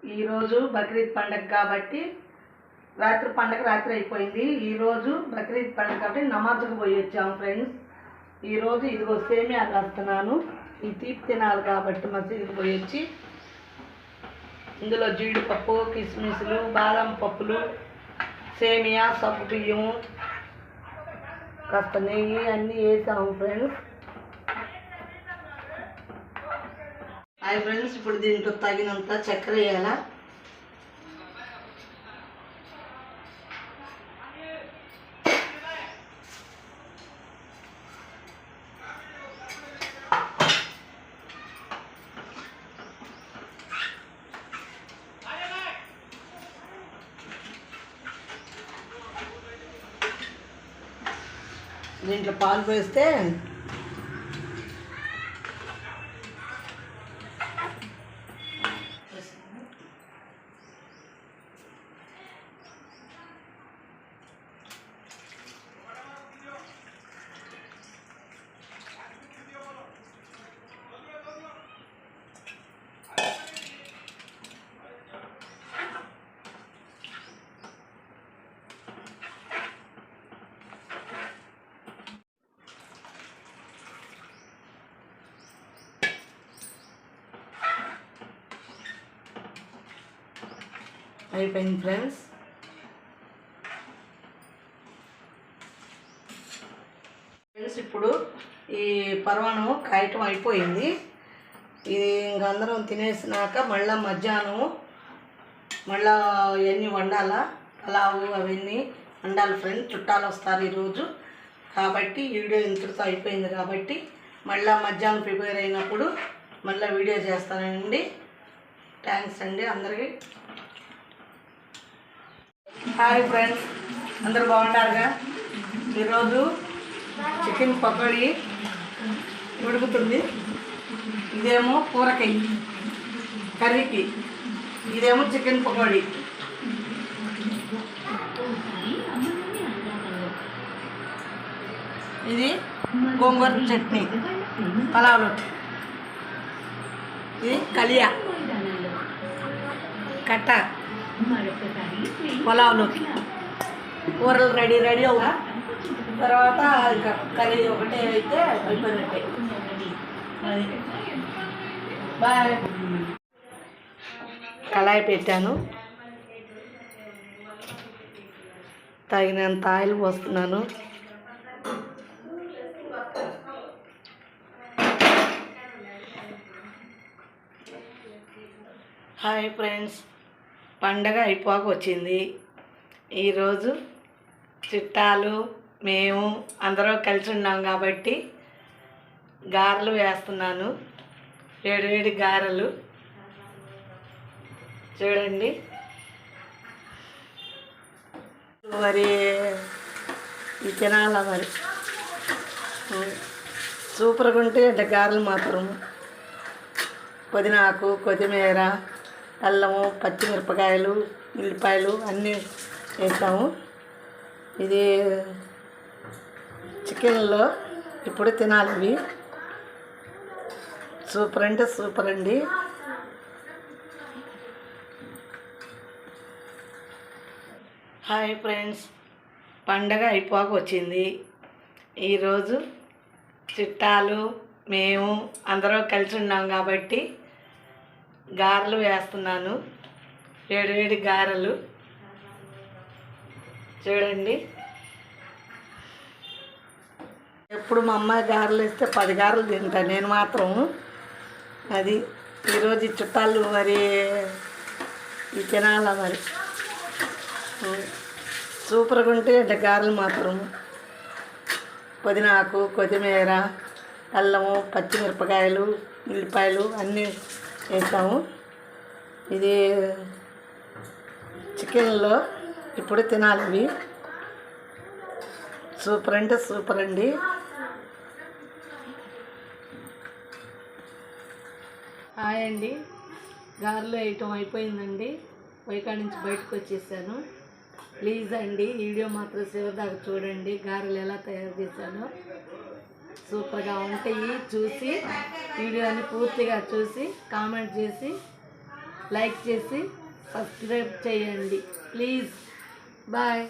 ఈరోజు బక్రీద్ పండగ కాబట్టి రాత్రి అయిపోయింది. ఈరోజు బక్రీద్ పండగ కాబట్టి నమాజ్కి పోయి వచ్చాము ఫ్రెండ్స్. ఈరోజు ఇదిగో సేమియా కాస్తున్నాను. ఈ తీపి తినాలి కాబట్టి మసీదుకి పోయి వచ్చి ఇందులో జీడిపప్పు, కిస్మిస్లు, బాదం పప్పులు, సేమియా, సగ్గు బియ్యము, కాస్త నెయ్యి అన్నీ వేసాము ఫ్రెండ్స్. హాయ్ ఫ్రెండ్స్, ఇప్పుడు దీంట్లో తగినంత చక్కెర వేయాలా. దీంట్లో పాలు పోస్తే అయిపోయింది ఫ్రెండ్స్. ఇప్పుడు ఈ పరమాణం కాయటం అయిపోయింది. ఇది ఇంక అందరం తినేసినాక మళ్ళీ మధ్యాహ్నం ఇవన్నీ వండాలా. పలావు అవన్నీ వండాలి ఫ్రెండ్స్. చుట్టాలు వస్తారు ఈరోజు కాబట్టి వీడియో ఇంతటితో అయిపోయింది కాబట్టి మళ్ళీ మధ్యాహ్నం ప్రిపేర్ అయినప్పుడు మళ్ళీ వీడియో చేస్తానండి. థ్యాంక్స్ అండి అందరికీ. హాయ్ ఫ్రెండ్స్, అందరూ బాగుంటారుగా. ఈరోజు చికెన్ పకోడీ ఉడుకుతుంది. ఇదేమో కూరకాయ కర్రీకి, ఇదేమో చికెన్ పకోడీ. ఇది గోంగూర చట్నీ పలావులో. ఇది కలియా కట్ట పొలావులోకి. కూరలు రెడీ అవుతా తర్వాత ఇంకా కర్రీ ఒకటే అయితే అయిపోయినట్టే. బాయ్. కళాయి పెట్టాను, తగినంత ఆయిల్ పోస్తున్నాను. హాయ్ ఫ్రెండ్స్, పండగ అయిపోక వచ్చింది. ఈరోజు చుట్టాలు మేము అందరూ కలిసి ఉన్నాం కాబట్టి గారెలు వేస్తున్నాను. వేడివేడి గారెలు చూడండి. మరి ఈ తినాలా మరి సూపర్గా ఉంటే అంటే గారెలు మాత్రం పుదీనాకు, కొత్తిమీర, అల్లము, పచ్చిమిరపకాయలు, ఉల్లిపాయలు అన్నీ వేసాము. ఇది చికెన్లో ఇప్పుడు తినాలి. ఇవి సూపర్ అంటే సూపర్ అండి. హాయ్ ఫ్రెండ్స్, పండగ అయిపోక వచ్చింది. ఈరోజు చుట్టాలు మేము అందరూ కలిసి ఉన్నాం కాబట్టి గారెలు వేస్తున్నాను. వేడివేడి గారెలు చూడండి. ఎప్పుడు మా అమ్మాయి గారెలు వేస్తే 10 గారెలు తింటాను నేను మాత్రం. అది ఈరోజు చుట్టాలు మరి ఈ తినాలా మరి సూపర్గా ఉంటే అంటే గారెలు మాత్రం పుదీనాకు, కొత్తిమీర, అల్లము, పచ్చిమిరపకాయలు, ఉల్లిపాయలు అన్నీ వేసాము. ఇది చికెన్లో ఇప్పుడు తినాలి. ఇవి సూపర్ అంటే సూపర్ అండి. హాయ్ అండి, గారెలు వేయటం అయిపోయిందండి. పొయ్యికాడ నుంచి బయటకు వచ్చేసాను. ప్లీజ్ అండి వీడియో మాత్రం చివరిదాకా చూడండి. గారెలు ఎలా తయారు చేశానో సూపర్గా ఉంటాయి. చూసి వీడియోని పూర్తిగా చూసి కామెంట్ చేసి లైక్ చేసి సబ్స్క్రైబ్ చేయండి ప్లీజ్. బాయ్.